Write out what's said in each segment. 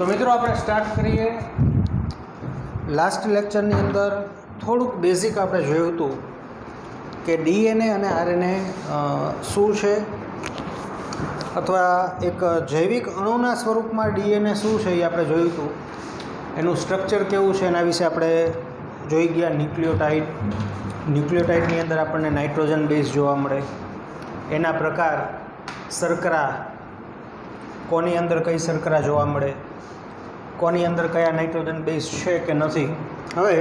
તો મિત્રો આપણે સ્ટાર્ટ કરીએ. લાસ્ટ લેક્ચરની અંદર થોડુંક બેઝિક આપણે જોયું હતું કે ડીએનએ અને આરએનએ શું છે, અથવા એક જૈવિક અણુના સ્વરૂપમાં ડીએનએ શું છે એ આપણે જોયું હતું. એનું સ્ટ્રક્ચર કેવું છે એના વિશે આપણે જોઈ ગયા. ન્યુક્લિયોટાઇડની અંદર આપણને નાઇટ્રોજન બેઝ જોવા મળે, એના પ્રકાર, શર્કરા, કોની અંદર કઈ શર્કરા જોવા મળે, કોની અંદર કયા નાઇટ્રોજન બેઝ છે કે નથી. હવે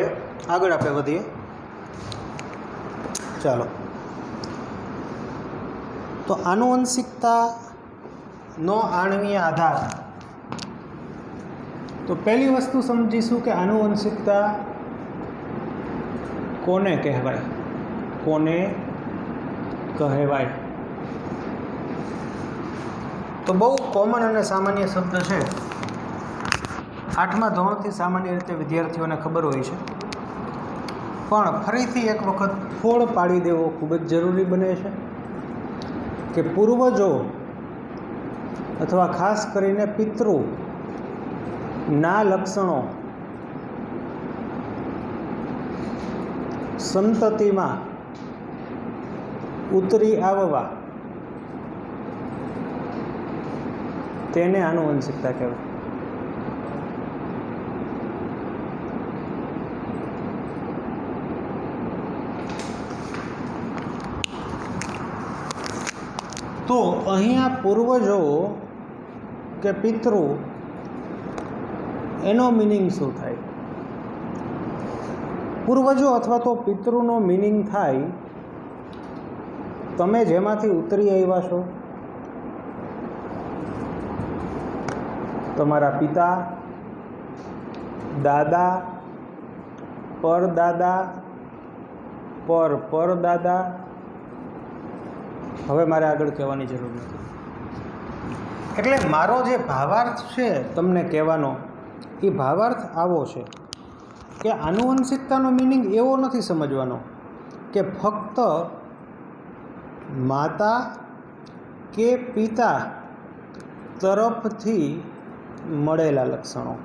આગળ આપણે વધીએ. ચાલો, તો આનુવંશિકતાનો આણ્વીય આધાર. તો પહેલી વસ્તુ સમજીશું કે આનુવંશિકતા કોને કહેવાય. કોને કહેવાય તો બહુ કોમન અને સામાન્ય શબ્દ છે. 8મા ધોરણથી સામાન્ય રીતે વિદ્યાર્થીઓને ખબર હોય છે, પણ ફરીથી એક વખત ફોડ પાડી દેવો ખૂબ જ જરૂરી બને છે કે પૂર્વજો અથવા ખાસ કરીને પિતૃ ના લક્ષણો સંતતિમાં ઉતરી આવવા તેને આનુવંશિકતા કહેવાય. તો અહીંયા પૂર્વજો કે પિતૃ એનો મિનિંગ શું થાય? પૂર્વજો અથવા તો પિતૃનો મિનિંગ થાય તમે જેમાંથી ઉતરી આવ્યા છો, તમારા પિતા, દાદા, પરદાદા, પરદાદા. હવે મારે આગળ કહેવાની જરૂર નથી. એટલે મારો જે ભાવાર્થ છે તમને કહેવાનો, એ ભાવાર્થ આવો છે કે આનુવંશિકતાનો મિનિંગ એવો નથી સમજવાનો કે ફક્ત માતા કે પિતા તરફથી મળેલા લક્ષણો.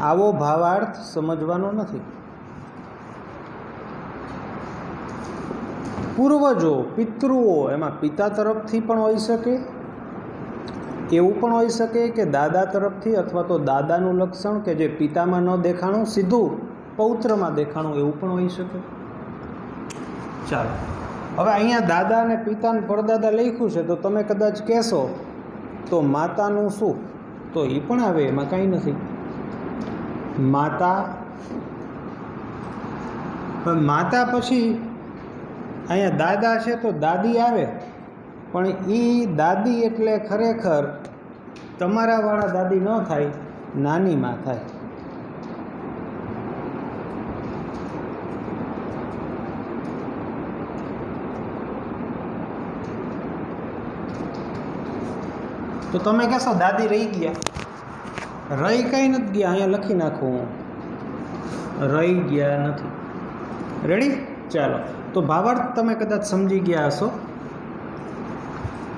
આવો ભાવાર્થ સમજવાનો નથી. પૂર્વજો, પિતૃઓ, એમાં પિતા તરફથી પણ હોઈ શકે, એવું પણ હોઈ શકે કે દાદા તરફથી, અથવા તો દાદાનું લક્ષણ કે જે પિતામાં ન દેખાણું સીધું પૌત્રમાં દેખાણું, એવું પણ હોઈ શકે. ચાલો, હવે અહીંયા દાદા અને પિતા અને પરદાદા લખ્યું છે, તો તમે કદાચ કહેશો તો માતાનું શું? તો એ પણ આવે, એમાં કાંઈ નથી. માતા પછી અહીંયા દાદા છે તો દાદી આવે, પણ એ દાદી એટલે ખરેખર તમારા વાળા દાદી ન થાય, નાની માં થાય. તો તમે કહેશો દાદી રહી ગયા. રહી કંઈ નથી ગયા, અહીંયા લખી નાખું હું, રહી ગયા નથી. રેડી? ચાલો, તો ભાવાર્થ તમે કદાચ સમજી ગયા હશો.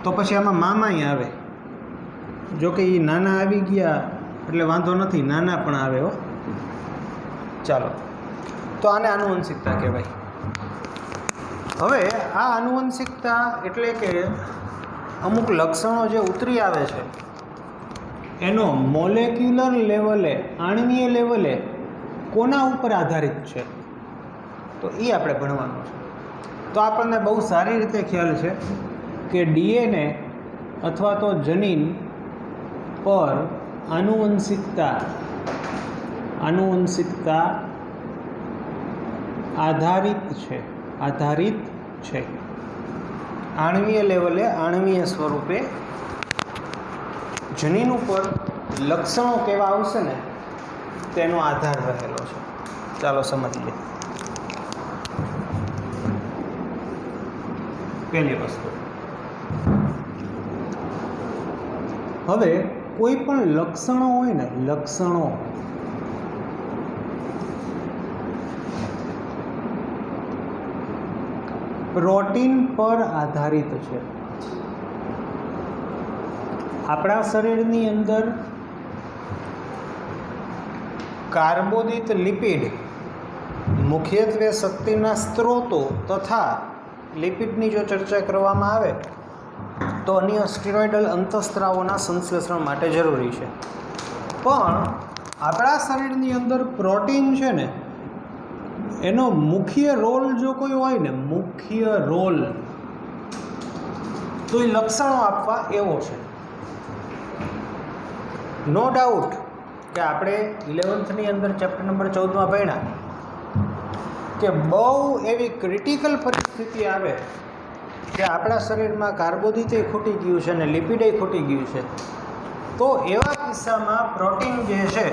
તો પછી આમાં મામાય આવે. જો કે એ નાના આવી ગયા એટલે વાંધો નથી, નાના પણ આવે હો. ચાલો, તો આને આનુવંશિકતા કહેવાય. હવે આ આનુવંશિકતા એટલે કે અમુક લક્ષણો જે ઉતરી આવે છે એનો મોલેક્યુલર લેવલે, આણ્વીય લેવલે કોના ઉપર આધારિત છે, તો એ આપણે ભણવાનું છે. તો આપણને બહુ સારી રીતે ખ્યાલ છે કે ડીએનએ અથવા તો જનીન પર આનુવંશિકતા આધારિત છે. આણ્વીય લેવલે, આણ્વીય સ્વરૂપે જનીન ઉપર લક્ષણો કેવા આવશે ને તેનો આધાર રહેલો છે. ચાલો સમજીએ. પહેલી વસ્તુ, હવે કોઈ પણ લક્ષણો હોય ને, લક્ષણો પ્રોટીન પર આધારિત છે. આપણા શરીરની અંદર કાર્બોદિત લિપિડ મુખ્યત્વે શક્તિના સ્ત્રોતો તથા લિપિડની જો ચર્ચા કરવામાં આવે તો અન્ય સ્ટીરોઇડલ અંતઃસ્ત્રાવોના સંશ્લેષણ માટે જરૂરી છે. પણ આપણા શરીરની અંદર પ્રોટીન છે ને, એનો મુખ્ય રોલ જો કોઈ હોય ને, મુખ્ય રોલ તો એ લક્ષણો આપવા એવો છે. નો ડાઉટ કે આપણે 11th અંદર ચેપ્ટર નંબર 14માં ભણ્યા કે બહુ એવી ક્રિટિકલ પરિસ્થિતિ આવે કે આપણા શરીરમાં કાર્બોદિતે ખૂટી ગયું છે અને લિપિડે ખૂટી ગયું છે, તો એવા કિસ્સામાં પ્રોટીન જે છે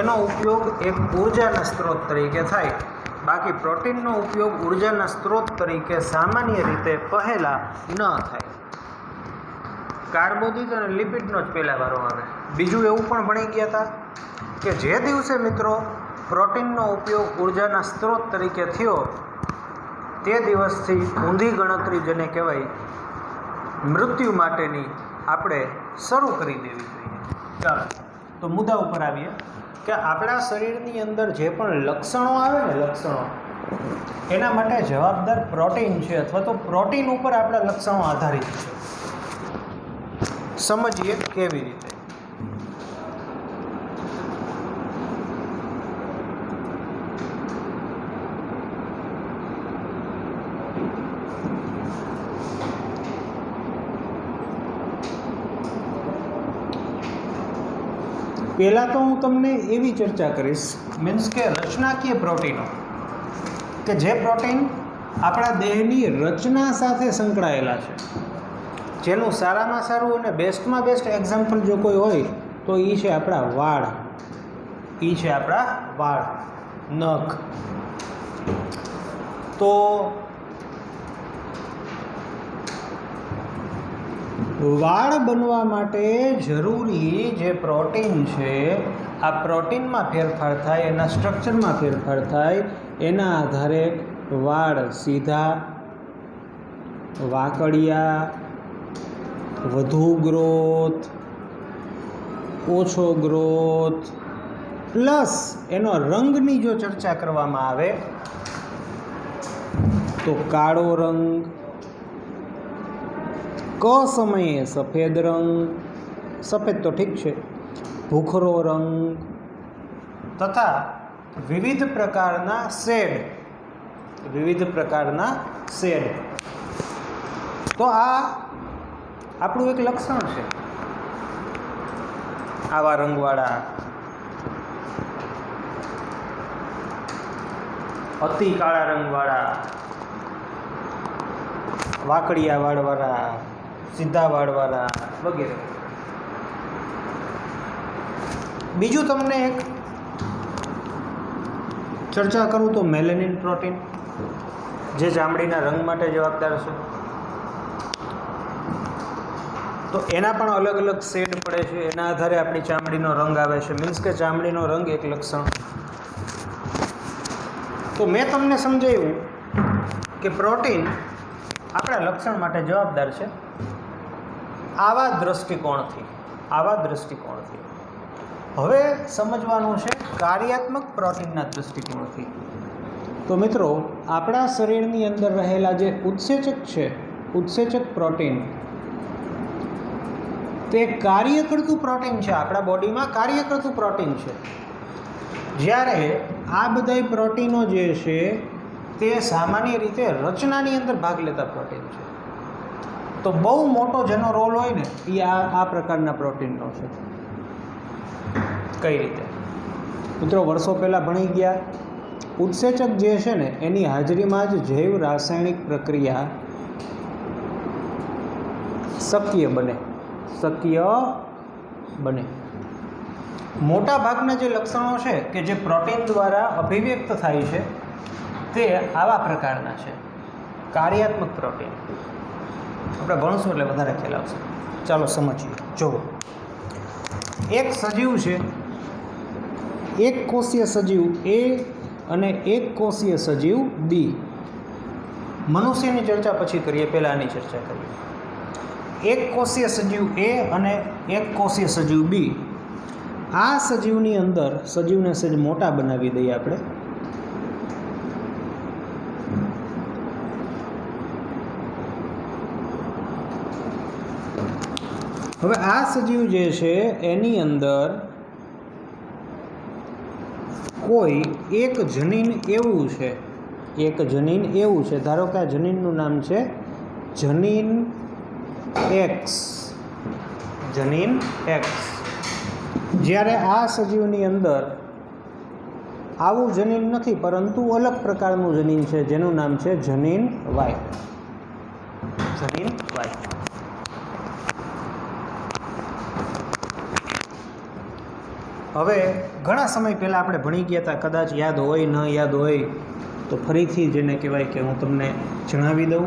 એનો ઉપયોગ એક ઉર્જાના સ્ત્રોત તરીકે થાય. બાકી પ્રોટીનનો ઉપયોગ ઉર્જાના સ્ત્રોત તરીકે સામાન્ય રીતે પહેલાં ન થાય. કાર્બોદિત અને લિપિડનો જ પહેલાં વારો આવે. બીજું એવું પણ ભણી ગયા હતા કે જે દિવસે મિત્રો પ્રોટીનનો ઉપયોગ ઉર્જાના સ્ત્રોત તરીકે થયો તે દિવસથી ઊંધી ગણતરી જેને કહેવાય મૃત્યુ માટેની આપણે શરૂ કરી દેવી જોઈએ. ચાલો તો મુદ્દા ઉપર આવીએ કે આપણા શરીરની અંદર જે પણ લક્ષણો આવે ને, લક્ષણો એના માટે જવાબદાર પ્રોટીન છે અથવા તો પ્રોટીન ઉપર આપણા લક્ષણો આધારિત છે. સમજીએ કેવી રીતે. પહેલાં તો હું તમને એવી ચર્ચા કરીશ, મીન્સ કે રચનાકીય પ્રોટીનો, કે જે પ્રોટીન આપણા દેહની રચના સાથે સંકળાયેલા છે. જેનું સારામાં સારું અને બેસ્ટમાં બેસ્ટ એક્ઝામ્પલ જો કોઈ હોય તો એ છે આપણા વાળ, એ છે આપણા વાળ, નખ. તો વાળ બનવા માટે જરૂરી જે પ્રોટીન છે, આ પ્રોટીનમાં ફેરફાર થાય, એના સ્ટ્રક્ચરમાં ફેરફાર થાય, એના આધારે વાળ સીધા, વાકડિયા, વધુ ગ્રોથ, ઓછો ગ્રોથ, પ્લસ એનો રંગની જો ચર્ચા કરવામાં આવે તો કાળો રંગ, ક સમયે સફેદ રંગ, સફેદ તો ઠીક છે, ભૂખરો રંગ તથા વિવિધ પ્રકારના શેડ, વિવિધ પ્રકારના શેડ. તો આ આપણું એક લક્ષણ છે. આવા રંગવાળા, અતિ કાળા રંગવાળા, વાકડિયા વાળવાળા, સીધા વાળવાળા વગેરે. બીજું તમને એક ચર્ચા કરું તો મેલેનિન પ્રોટીન, જે ચામડીના રંગ માટે જવાબદાર છે. તો એના પણ અલગ અલગ શેડ પડે છે, એના આધારે આપણી ચામડીનો રંગ આવે છે. મીન્સ કે ચામડીનો રંગ એક લક્ષણ. તો મેં તમને સમજાવ્યું કે પ્રોટીન આપણા લક્ષણ માટે જવાબદાર છે. આવા દૃષ્ટિકોણથી હવે સમજવાનું છે કાર્યાત્મક પ્રોટીનના દૃષ્ટિકોણથી. તો મિત્રો, આપણા શરીરની અંદર રહેલા જે ઉત્સેચક છે, ઉત્સેચક પ્રોટીન, તે કાર્ય કરતું પ્રોટીન છે. આપણા બોડીમાં કાર્ય કરતું પ્રોટીન છે. જ્યારે આ બધા પ્રોટીનો જે છે તે સામાન્ય રીતે રચનાની અંદર ભાગ લેતા પ્રોટીન છે. તો બહુ મોટો જેનો રોલ હોય ને એ આ પ્રકારના પ્રોટીનનો છે. કઈ રીતે? મિત્રો, વર્ષો પહેલાં ભણી ગયા, ઉત્સેચક જે છે ને એની હાજરીમાં જ જૈવ રાસાયણિક પ્રક્રિયા શક્ય બને. મોટા ભાગના જે લક્ષણો છે કે જે પ્રોટીન દ્વારા અભિવ્યક્ત થાય છે તે આવા પ્રકારના છે. કાર્યાત્મક પ્રોટીન આપણે ભણશું એટલે વધારે ખ્યાલ આવશે. ચાલો સમજીએ. જુઓ, એક સજીવ છે, એક કોષીય સજીવ એ અને એક કોષીય સજીવ બી. મનુષ્યની ચર્ચા પછી કરીએ, પહેલાં આની ચર્ચા કરીએ. એક કોષીય સજીવ એ અને એક કોષીય સજીવ બી. આ સજીવની અંદર સજીવને સહેજ મોટા બનાવી દઈએ આપણે. હવે આ સજીવ જે છે એની અંદર કોઈ એક જનીન એવું છે, એક જનીન એવું છે, ધારો કે આ જનીનનું નામ છે જનીન એક્સ. જનીન એક્સ. જ્યારે આ સજીવની અંદર આવું જનીન નથી, પરંતુ અલગ પ્રકારનું જનીન છે જેનું નામ છે જનીન વાય. જનીન વાય. હવે ઘણા સમય પહેલાં આપણે ભણી ગયા હતા, કદાચ યાદ હોય ન યાદ હોય તો ફરીથી જેને કહેવાય કે હું તમને જણાવી દઉં.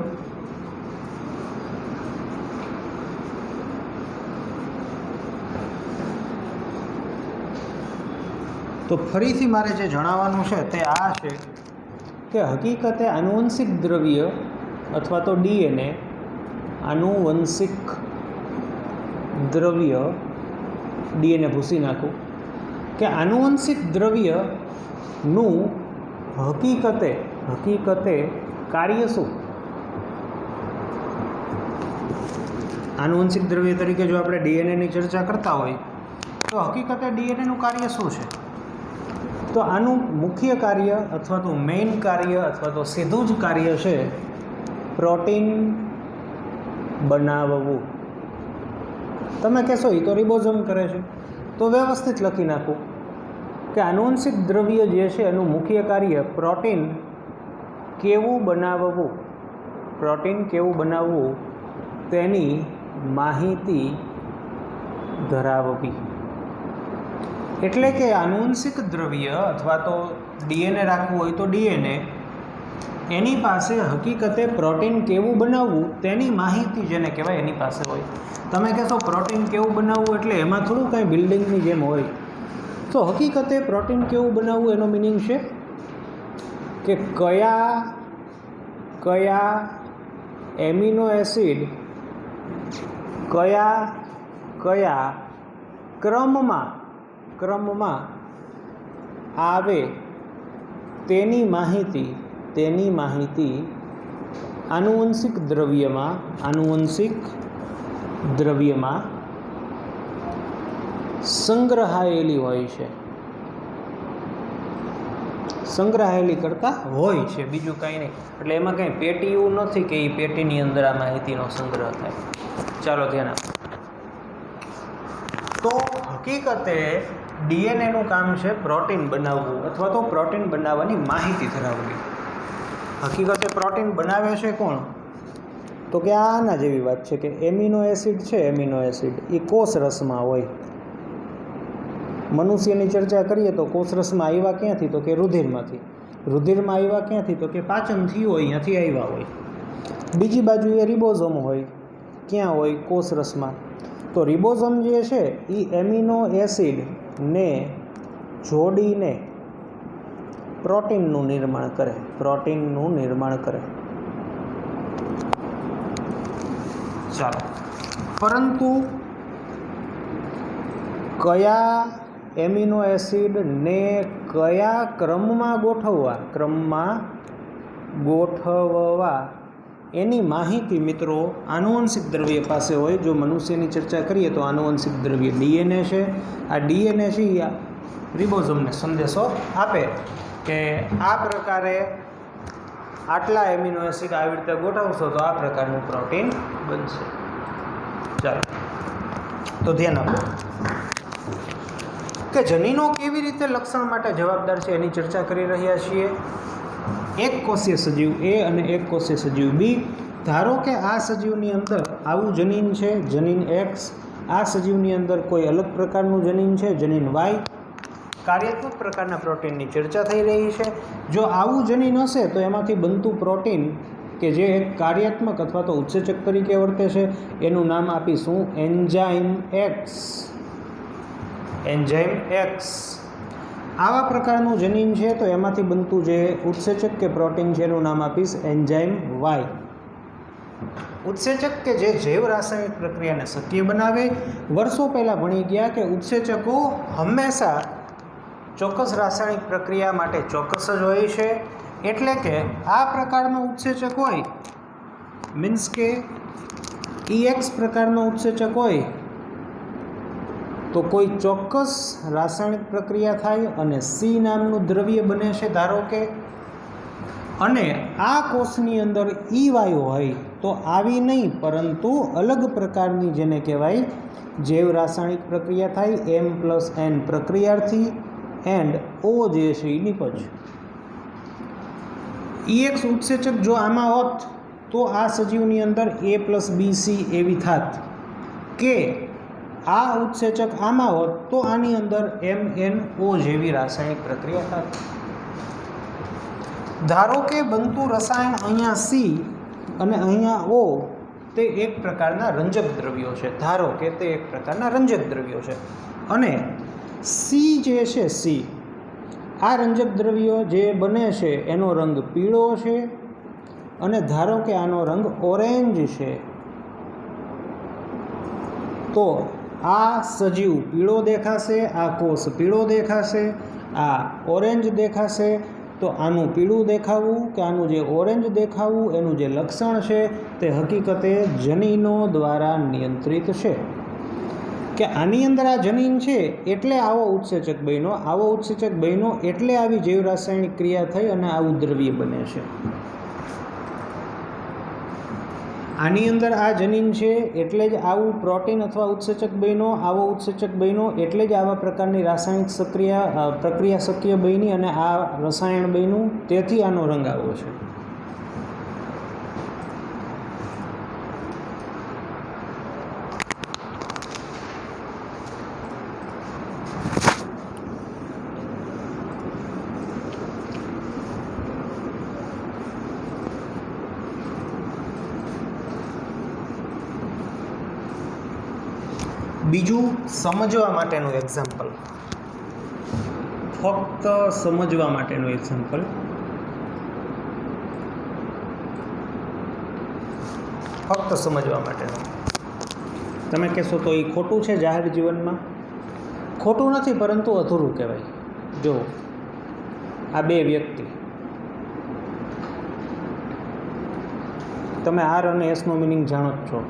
તો ફરીથી મારે જે જણાવવાનું છે તે આ છે કે હકીકતે આનુવંશિક દ્રવ્ય અથવા તો ડીએનએ, આનુવંશિક દ્રવ્ય, ડીએનએ ભૂસી નાખું, કે આનુવંશિક દ્રવ્યનું હકીકતે કાર્ય શું? આનુવંશિક દ્રવ્ય તરીકે જો આપણે ડીએનએની ચર્ચા કરતા હોય તો હકીકતે ડીએનએનું કાર્ય શું છે? તો આનું મુખ્ય કાર્ય અથવા તો મેઇન કાર્ય અથવા તો સીધું જ કાર્ય છે પ્રોટીન બનાવવું. તમે કહેશો એ તો રિબોઝોમ કરે છે, તો વ્યવસ્થિત લખી નાખું કે આનુવંશિક દ્રવ્ય જે છે એનું મુખ્ય કાર્ય પ્રોટીન કેવું બનાવવું, પ્રોટીન કેવું બનાવવું તેની માહિતી ધરાવવી. એટલે કે આનુવંશિક દ્રવ્ય અથવા તો ડીએનએ રાખવું હોય તો ડીએનએ એની પાસે હકીકતે પ્રોટીન કેવું બનાવવું તેની માહિતી જેને કહેવાય એની પાસે હોય. તમે કહેશો પ્રોટીન કેવું બનાવવું એટલે એમાં થોડું કાંઈ બિલ્ડિંગની જેમ હોય. તો હકીકતે પ્રોટીન કેવું બનાવવું એનો મિનિંગ છે કે કયા એમિનો એસિડ કયા ક્રમમાં આવે તેની માહિતી આનુવંશિક દ્રવ્યમાં સંગ્રહાયેલી હોય છે. સંગ્રહાયેલી કરતા હોય છે, બીજું કાંઈ નહીં. એટલે એમાં કંઈ પેટી એવું નથી કે એ પેટીની અંદર આ માહિતીનો સંગ્રહ થાય. ચાલો ધ્યાન આપો. તો હકીકતે ડીએનએનું કામ છે પ્રોટીન બનાવવું અથવા તો પ્રોટીન બનાવવાની માહિતી ધરાવવી. હકીકતે પ્રોટીન બનાવે છે કોણ? તો કે આના જેવી વાત છે કે એમિનો એસિડ છે, એમિનો એસિડ એ કોષરસમાં હોય. મનુષ્યની ચર્ચા કરીએ તો કોષરસમાં આવ્યા ક્યાંથી? તો કે રુધિરમાંથી. રુધિરમાં આવ્યા ક્યાંથી? તો કે પાચન થયું હોય, અહીંયાથી આવ્યા હોય. બીજી બાજુ એ રિબોઝોમ હોય. ક્યાં હોય? કોષરસમાં. તો રિબોઝોમ જે છે એ એમિનો એસિડને જોડીને પ્રોટીનનું નિર્માણ કરે. ચાલો, પરંતુ કયા એમિનો એસિડને કયા ક્રમમાં ગોઠવવા એની માહિતી મિત્રો આનુવંશિક દ્રવ્ય પાસે હોય. જો મનુષ્યની ચર્ચા કરીએ તો આનુવંશિક દ્રવ્ય ડીએનએ છે. આ ડીએનએ છે એ રિબોઝોમને સંદેશો આપે કે આ પ્રકારે આટલા એમિનો એસિડ આવી રીતે ગોઠવશો તો આ પ્રકારનું પ્રોટીન બનશે. ચાલો, તો ધ્યાન આપો કે જનીનો કેવી રીતે લક્ષણ માટે જવાબદાર છે એની ચર્ચા કરી રહ્યા છીએ. એક કોષીય સજીવ એ અને એક કોષીય સજીવ બી. ધારો કે આ સજીવની અંદર આવું જનીન છે, જનીન એક્સ. આ સજીવની અંદર કોઈ અલગ પ્રકારનું જનીન છે, જનીન વાય. કાર્યાત્મક પ્રકારના પ્રોટીનની ચર્ચા થઈ રહી છે. જો આવું જનીન હશે તો એમાંથી બનતું પ્રોટીન કે જે એક કાર્યાત્મક અથવા તો ઉત્સેચક તરીકે વર્તે છે એનું નામ આપીશું એન્ઝાઇમ એક્સ. Enzyme x. આવા પ્રકારનું જનીન છે તો એમાંથી બનતું જે ઉત્સેચક કે પ્રોટીન છે એનું નામ આપીશ એન્ઝાઇમ વાય. ઉત્સેચક કે જે જૈવ રાસાયણિક પ્રક્રિયાને શક્ય બનાવે. વર્ષો પહેલાં ભણી ગયા કે ઉત્સેચકો હંમેશા ચોક્કસ રાસાયણિક પ્રક્રિયા માટે ચોક્કસ જ હોય છે. એટલે કે આ પ્રકારનો ઉત્સેચક હોય, મીન્સ કે EX પ્રકારનો ઉત્સેચક હોય તો કોઈ ચોક્કસ રાસાયણિક પ્રક્રિયા થાય અને C નામનું દ્રવ્ય બને છે ધારો કે, અને આ કોષની અંદર E વાયુ હોય તો આવી નહીં પરંતુ અલગ પ્રકારની જેને કહેવાય જૈવ રાસાયણિક પ્રક્રિયા થાય M+N પ્રક્રિયાથી એન્ડ O જે છે એ નિપજ. EX ઉત્સેચક જો આમાં હોત તો આ સજીવની અંદર A+BC એવી થાત, કે આ ઉત્સેચક આમાં હોત તો આની અંદર MNO જેવી રાસાયણિક પ્રક્રિયા થાત. ધારો કે બનતું રસાયણ અહીંયા C અને અહીંયા O તે એક પ્રકારના રંજક દ્રવ્યો છે. ધારો કે તે એક પ્રકારના રંજક દ્રવ્યો છે અને C જે છે C, આ રંજક દ્રવ્યો જે બને છે એનો રંગ પીળો છે અને ધારો કે આનો રંગ ઓરેન્જ છે, તો આ સજીવ પીળો દેખાશે, આ કોષ પીળો દેખાશે, આ ઓરેન્જ દેખાશે. તો આનું પીળું દેખાવું કે આનું જે ઓરેન્જ દેખાવું એનું જે લક્ષણ છે તે હકીકતે જનીનો દ્વારા નિયંત્રિત છે. કે આની અંદર આ જનીન છે એટલે આવો ઉત્સેચક બન્યો, આવો ઉત્સેચક બન્યો એટલે આવી જૈવ રાસાયણિક ક્રિયા થઈ અને આવું દ્રવ્ય બને છે. આની અંદર આ જનીન છે એટલે જ આવું પ્રોટીન અથવા ઉત્સેચક બન્યો, આવો ઉત્સેચક બન્યો એટલે જ આવા પ્રકારની રાસાયણિક પ્રક્રિયા શક્ય બની અને આ રસાયણ બન્યું, તેથી આનો રંગ આવો છે. બીજું સમજવા માટેનું એક્ઝામ્પલ, ફક્ત સમજવા માટેનું એક્ઝામ્પલ. ફક્ત સમજવા માટેનું. તમે કહેશો તો એ ખોટું છે જાહેર જીવનમાં? ખોટું નથી પરંતુ અધૂરું કહેવાય. જો આ બે વ્યક્તિ, તમે R અને S નો મિનિંગ જાણો જ છો.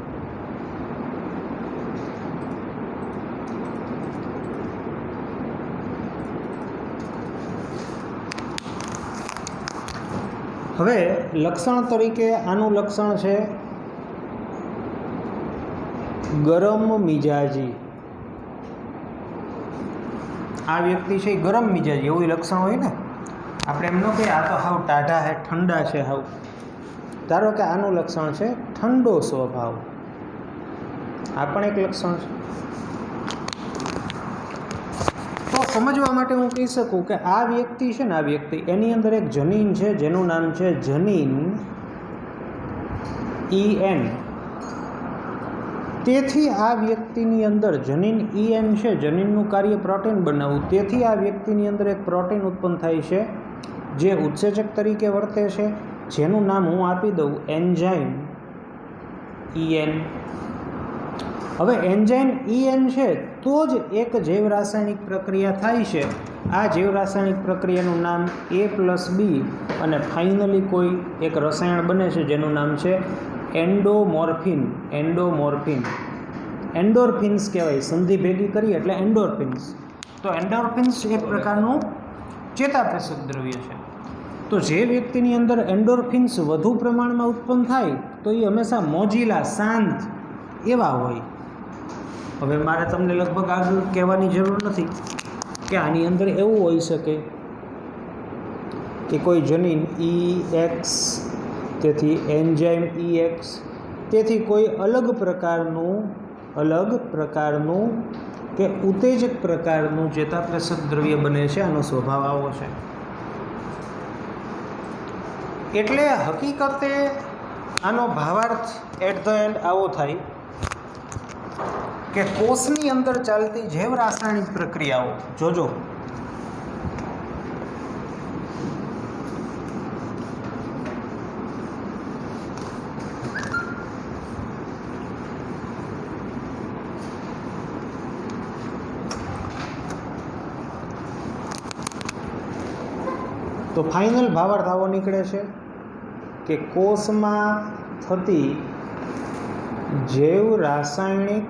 હવે લક્ષણ તરીકે આનું લક્ષણ છે ગરમ મિજાજી. આ વ્યક્તિ છે એ ગરમ મિજાજી, એવું લક્ષણ હોય ને. આપણે એમ ન કહીએ આ તો હાવ ટાઢા છે, ઠંડા છે હાવ. ધારો કે આનું લક્ષણ છે ઠંડો સ્વભાવ, આ પણ એક લક્ષણ છે. તો સમજવા માટે હું કહી શકું કે આ વ્યક્તિ છે ને, આ વ્યક્તિ એની અંદર એક જનીન છે જેનું નામ છે જનીન EN. તેથી આ વ્યક્તિની અંદર જનીન EN છે, જનીનનું કાર્ય પ્રોટીન બનાવવું, તેથી આ વ્યક્તિની અંદર એક પ્રોટીન ઉત્પન્ન થાય છે જે ઉત્સેચક તરીકે વર્તે છે, જેનું નામ હું આપી દઉં એન્ઝાઇમ EN. હવે એન્ઝાઇમ EN છે તો જ એક જૈવ રાસાયણિક પ્રક્રિયા થાય છે. આ જૈવ રાસાયણિક પ્રક્રિયાનું નામ A+B અને ફાઇનલી કોઈ એક રસાયણ બને છે જેનું નામ છે એન્ડોમોર્ફિન. એન્ડોર્ફિન્સ કહેવાય, સંધિ ભેગી કરી એટલે એન્ડોર્ફિન્સ. તો એન્ડોર્ફિન્સ એક પ્રકારનું ચેતાપ્રેષક દ્રવ્ય છે. તો જે વ્યક્તિની અંદર એન્ડોર્ફિન્સ વધુ પ્રમાણમાં ઉત્પન્ન થાય તો એ હંમેશા મોજીલા, શાંત એવા હોય. હવે મારે તમને લગભગ આગળ કહેવાની જરૂર નથી કે આની અંદર એવું હોઈ શકે કે કોઈ જનીન EX, તેથી એન્ઝાઇમ EX, તેથી કોઈ અલગ પ્રકારનું કે ઉત્તેજક પ્રકારનું ચેતાપ્રેષક દ્રવ્ય બને છે. આનો સ્વભાવ આવો છે. એટલે હકીકતે આનો ભાવાર્થ એટ ધ એન્ડ આવો થાય કે કોષની અંદર ચાલતી જૈવ રાસાયણિક પ્રક્રિયાઓ, જોજો તો ફાઇનલ ભાવાર્થ આવો નીકળે છે કે કોષમાં થતી જૈવ રાસાયણિક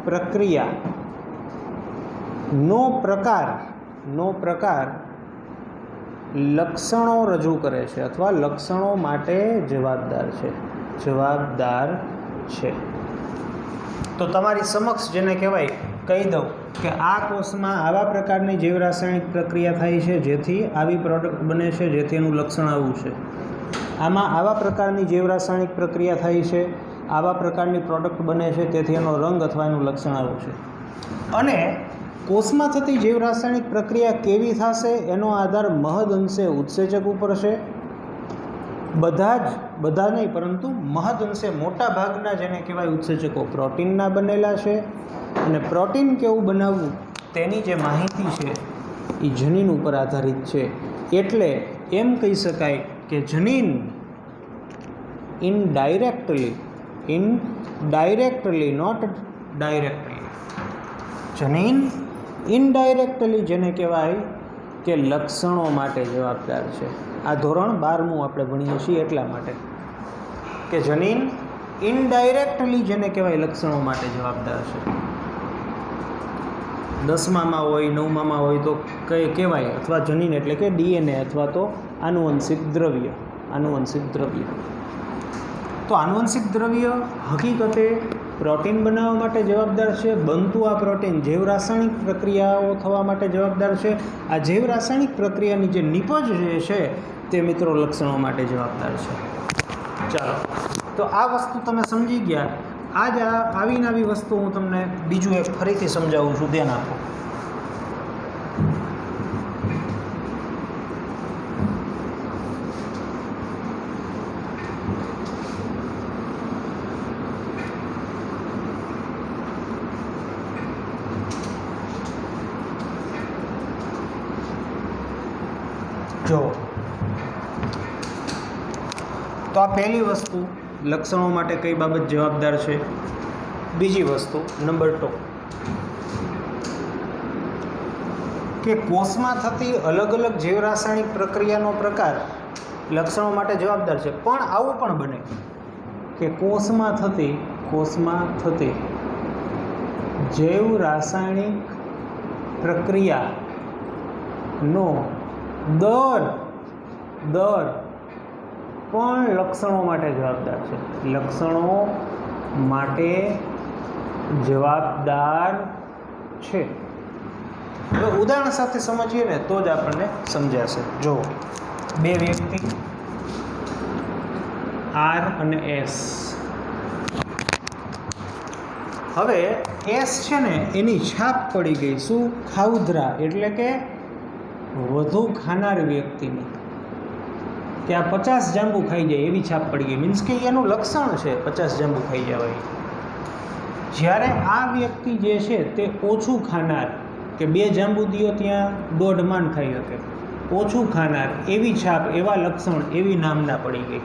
પ્રક્રિયાનો પ્રકાર લક્ષણો રજૂ કરે છે અથવા લક્ષણો માટે જવાબદાર છે. તો તમારી સમક્ષ જેને કહેવાય કહી દઉં કે આ કોષમાં આવા પ્રકારની જૈવ રાસાયણિક પ્રક્રિયા થાય છે જેથી આવી પ્રોડક્ટ બને છે, જેથી એનું લક્ષણ આવું છે. આમાં આવા પ્રકારની જૈવ રાસાયણિક પ્રક્રિયા થાય છે, આવા પ્રકારની પ્રોડક્ટ બને છે, તેથી એનો રંગ અથવા એનું લક્ષણ આવું છે. અને કોષમાં થતી જૈવ રાસાયણિક પ્રક્રિયા કેવી થશે એનો આધાર મહદ અંશે ઉત્સેચક ઉપર છે. બધા નહીં, પરંતુ મહદ અંશે મોટા ભાગના જેને કહેવાય ઉત્સેચકો પ્રોટીનના બનેલા છે. અને પ્રોટીન કેવું બનાવવું તેની જે માહિતી છે એ જનીન ઉપર આધારિત છે. એટલે એમ કહી શકાય કે જનીન ઇનડાયરેક્ટલી નોટ ડાયરેક્ટલી, જનીન ઇનડાયરેક્ટલી જેને કહેવાય કે લક્ષણો માટે જવાબદાર છે. આ ધોરણ 12મું આપણે ભણીએ છીએ એટલા માટે કે જનીન ઇનડાયરેક્ટલી જેને કહેવાય લક્ષણો માટે જવાબદાર છે. 10મામાં હોય 9મામાં હોય તો કહેવાય, અથવા જનીન એટલે કે DNA અથવા તો આનુવંશિક દ્રવ્ય. તો આનુવંશિક દ્રવ્ય હકીકતે પ્રોટીન બનાવવા માટે જવાબદાર છે. બનતું આ પ્રોટીન જૈવ રાસાયણિક પ્રક્રિયાઓ થવા માટે જવાબદાર છે. આ જૈવ રાસાયણિક પ્રક્રિયાની જે નિપજ જે છે તે મિત્રો લક્ષણો માટે જવાબદાર છે. ચાલો, તો આ વસ્તુ તમે સમજી ગયા. આજ આવી વસ્તુ હું તમને બીજું એક ફરીથી સમજાવું છું, ધ્યાન આપો. જો તો આ પહેલી વસ્તુ લક્ષણો માટે કઈ બાબત જવાબદાર છે. બીજી વસ્તુ નંબર 2 કે કોષમાં થતી અલગ અલગ જૈવ રાસાયણિક પ્રક્રિયાનો પ્રકાર લક્ષણો માટે જવાબદાર છે. પણ આવું પણ બને કે કોષમાં થતી જૈવ રાસાયણિક પ્રક્રિયાનો દર પણ લક્ષણો માટે જવાબદાર છે. લક્ષણો માટે જવાબદાર છે. તો ઉદાહરણ સાથે સમજીએ ને તો જ આપણને સમજાશે. જો બે વ્યક્તિ R અને S. હવે S છે ને એની છાપ પડી ગઈ. શું? ખાઉધરા એટલે કે વધુ ખાનાર વ્યક્તિની, કે આ 50 જાંબુ ખાઈ જાય એવી છાપ પડી ગઈ. મીન્સ કે એનું લક્ષણ છે 50 જાંબુ ખાઈ જવાય. જ્યારે આ વ્યક્તિ જે છે તે ઓછું ખાનાર, કે 2 જાંબુ દિયો ત્યાં 1.5 માન ખાઈ શકે, ઓછું ખાનાર એવી છાપ, એવા લક્ષણ, એવી નામના પડી ગઈ.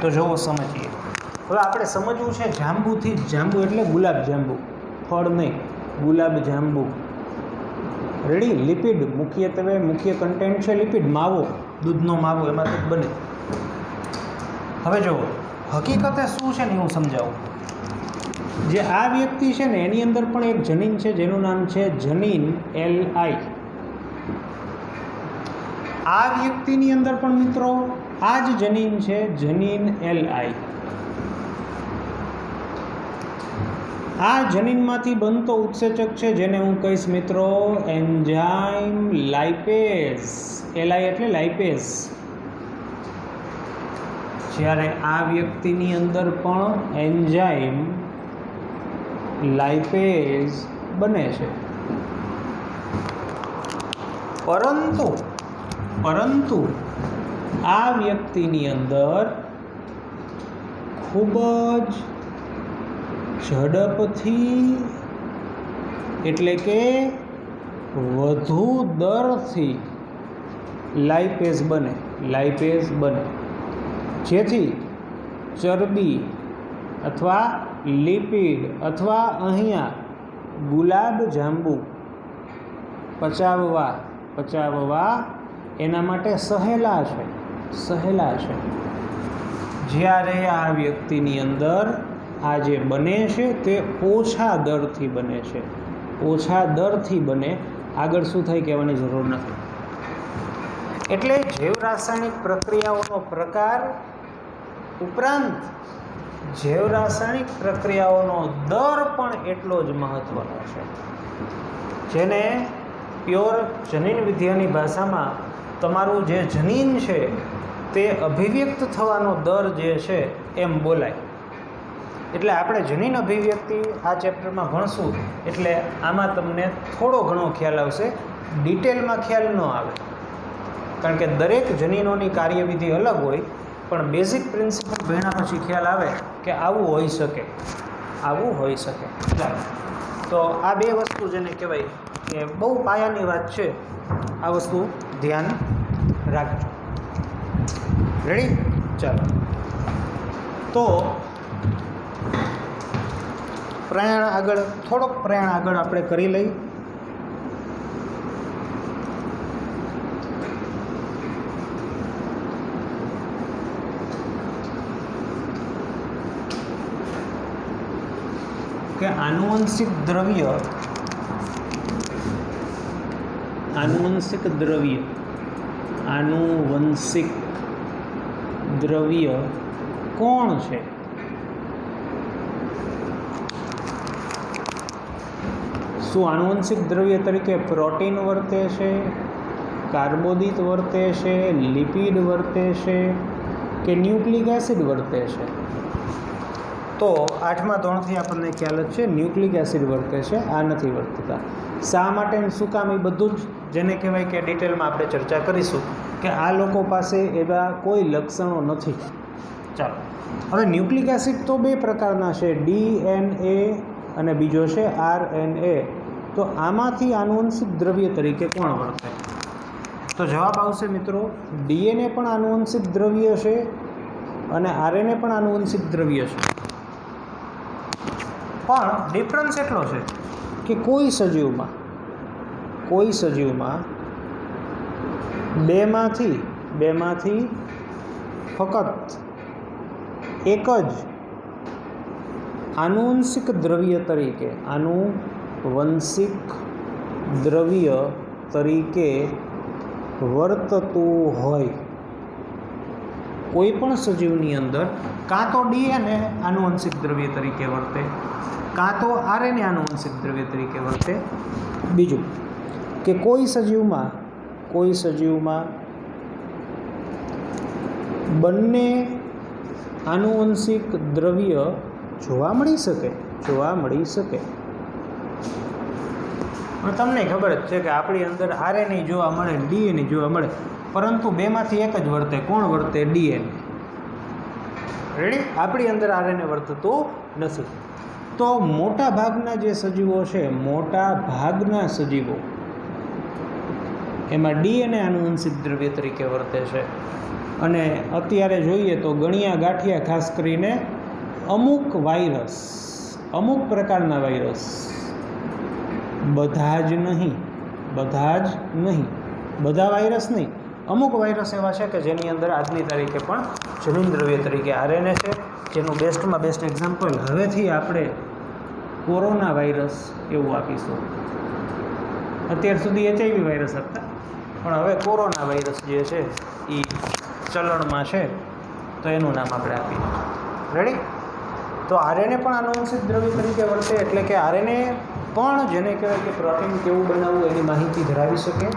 તો જુઓ સમજીએ. હવે આપણે સમજવું છે જાંબુથી. જાંબુ એટલે ગુલાબ જાંબુ, ફળ નહીં, ગુલાબ જાંબુ. રેડી? લિપિડ મુખ્ય કન્ટેન્ટ છે લિપિડ. માવો, દૂધનો માવો એમાંથી બને. હવે જુઓ હકીકતે શું છે ને હું સમજાવું. જે આ વ્યક્તિ છે ને એની અંદર પણ એક જનીન છે જેનું નામ છે જનીન LI. આ વ્યક્તિની અંદર પણ મિત્રો આ જ જનીન છે, જનીન LI. આ જનીનમાંથી બનતો ઉત્સેચક છે જેને હું કહીશ મિત્રો એન્ઝાઇમ લાઇપેઝ. LI એટલે લાઇપેઝ. જ્યારે આ વ્યક્તિની અંદર પણ એન્ઝાઇમ લાઇપેઝ બને છે. પરંતુ આ વ્યક્તિની અંદર ખૂબ જ ઝડપથી એટલે કે વધુ દરથી લાઇપેઝ બને, જેથી ચરબી અથવા લિપિડ અથવા અહીંયા ગુલાબ જાંબુ પચાવવા એના માટે સહેલા છે, સહેલા છે. જ્યારે આ વ્યક્તિની અંદર આ જે બને છે તે ઓછા દરથી બને છે, ઓછા દરથી બને, આગળ શું થાય કહેવાની જરૂર નથી. એટલે જૈવ રાસાયણિક પ્રક્રિયાઓનો પ્રકાર ઉપરાંત જૈવ રાસાયણિક પ્રક્રિયાઓનો દર પણ એટલો જ મહત્ત્વનો છે. જેને પ્યોર જનીન વિદ્યાની ભાષામાં તમારું જે જનીન છે તે અભિવ્યક્ત થવાનો દર જે છે એમ બોલાય. એટલે આપણે જનીન અભિવ્યક્તિ આ ચેપ્ટરમાં ભણશું એટલે આમાં તમને થોડો ઘણો ખ્યાલ આવશે, ડિટેલમાં ખ્યાલ ન આવે, કારણ કે દરેક જનીનોની કાર્યવિધિ અલગ હોય, પણ બેઝિક પ્રિન્સિપલ ભણ્યા પછી ખ્યાલ આવે કે આવું હોઈ શકે, આવું હોઈ શકે. ચાલો, તો આ બે વસ્તુ જેને કહેવાય કે બહુ પાયાની વાત છે, આ વસ્તુ ધ્યાન રાખજો. રેડી? ચાલો, તો પ્રયાણ આગળ, થોડોક પ્રયાણ આગળ આપણે કરી લઈ. કે આનુવંશિક દ્રવ્ય, આનુવંશિક દ્રવ્ય, આનુવંશિક દ્રવ્ય કોણ છે? શું આનુવંશિક દ્રવ્ય તરીકે પ્રોટીન વર્તે છે, કાર્બોદિત વર્તે છે, લિપિડ વર્તે છે કે ન્યુક્લિક એસિડ વર્તે છે? તો 8મા ધોરણથી આપણને ખ્યાલ જ છે, ન્યુક્લિક એસિડ વર્તે છે, આ નથી વર્તતા. શા માટે શું કામ એ બધું જ જેને કહેવાય કે ડિટેલમાં આપણે ચર્ચા કરીશું કે આ લોકો પાસે એવા કોઈ લક્ષણો નથી. ચાલો, હવે ન્યુક્લિક એસિડ તો બે પ્રકારના છે, DNA અને બીજો છે RNA. તો આમાંથી આનુવંશિક દ્રવ્ય તરીકે કોણ વર્તે? તો જવાબ આવશે મિત્રો, DNA પણ આનુવંશિક દ્રવ્ય છે અને RNA પણ આનુવંશિક દ્રવ્ય છે. પણ ડિફરન્સ એટલો છે કે કોઈ સજીવમાં બેમાંથી ફક્ત એક જ આનુવંશિક દ્રવ્ય તરીકે, આનુવંશિક દ્રવ્ય તરીકે વર્તતું હોય. કોઈ પણ સજીવની અંદર કાં તો DNA આનુવંશિક દ્રવ્ય તરીકે વર્તે, કાં તો RNA આનુવંશિક દ્રવ્ય તરીકે વર્તે. બીજું કે કોઈ સજીવમાં બંને આનુવંશિક દ્રવ્ય જોવા મળી શકે. પણ તમને ખબર જ છે કે આપણી અંદર RNA જોવા મળે, DNA જોવા મળે, પરંતુ બેમાંથી એક જ વર્તે. કોણ વર્તે? DNA. રેડી? આપણી અંદર RNA વર્તતું નથી. તો મોટા ભાગના જે સજીવો છે, મોટા ભાગના સજીવો એમાં DNA આનુવંશિક દ્રવ્ય તરીકે વર્તે છે. અને અત્યારે જોઈએ તો ગણ્યા ગાંઠિયા, ખાસ કરીને અમુક પ્રકારના વાયરસ, બધા જ નહીં, બધા વાયરસ નહીં, અમુક વાયરસ એવા છે કે જેની અંદર આજની તારીખે પણ જનીન દ્રવ્ય તરીકે RNA છે. જેનું બેસ્ટમાં બેસ્ટ એક્ઝામ્પલ હવેથી આપણે કોરોના વાયરસ એવું આપીશું. અત્યાર સુધી HIV વાયરસ હતા, પણ હવે કોરોના વાયરસ જે છે એ ચલણમાં છે, તો એનું નામ આપણે આપીએ. રેડી? તો RNA પણ આનુવંશિક દ્રવ્ય તરીકે વર્તે, એટલે કે RNA પણ જેને કહેવાય કે પ્રોટીન કેવું બનાવવું એની માહિતી ધરાવી શકે,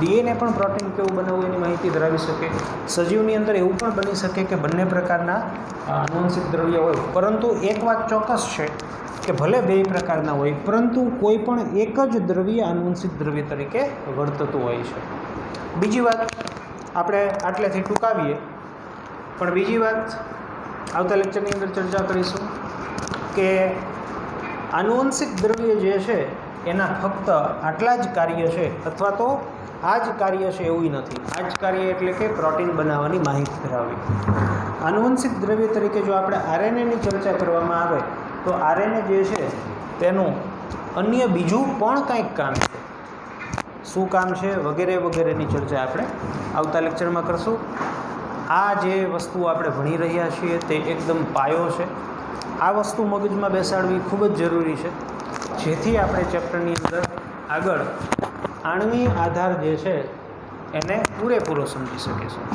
DNA પણ પ્રોટીન કેવું બનાવવું એની માહિતી ધરાવી શકે. સજીવની અંદર એવું પણ બની શકે કે બંને પ્રકારના આનુવંશિક દ્રવ્ય હોય, પરંતુ એક વાત ચોક્કસ છે કે ભલે બે પ્રકારના હોય, પરંતુ કોઈ પણ એક જ દ્રવ્ય આનુવંશિક દ્રવ્ય તરીકે વર્તતું હોય છે. બીજી વાત આપણે આટલેથી ટૂંકાવીએ, પણ બીજી વાત આવતા લેક્ચરની અંદર ચર્ચા કરીશું કે આનુવંશિક દ્રવ્ય જે છે એના ફક્ત આટલા જ કાર્ય છે, અથવા તો આ જ કાર્ય છે એવું નથી. આ જ કાર્ય એટલે કે પ્રોટીન બનાવવાની માહિતી ધરાવવી. આનુવંશિક દ્રવ્ય તરીકે જો આપણે RNAની ચર્ચા કરવામાં આવે તો RNA જે છે તેનું અન્ય બીજું પણ કંઈક કામ છે. શું કામ છે વગેરે વગેરેની ચર્ચા આપણે આવતા લેક્ચરમાં કરશું. આ જે વસ્તુ આપણે ભણી રહ્યા છીએ તે એકદમ પાયો છે. આ વસ્તુ મગજમાં બેસાડવી ખૂબ જ જરૂરી છે, જેથી આપણે ચેપ્ટરની અંદર આગળ આણ્વીય આધાર જે છે એને પૂરેપૂરો સમજી શકીશું.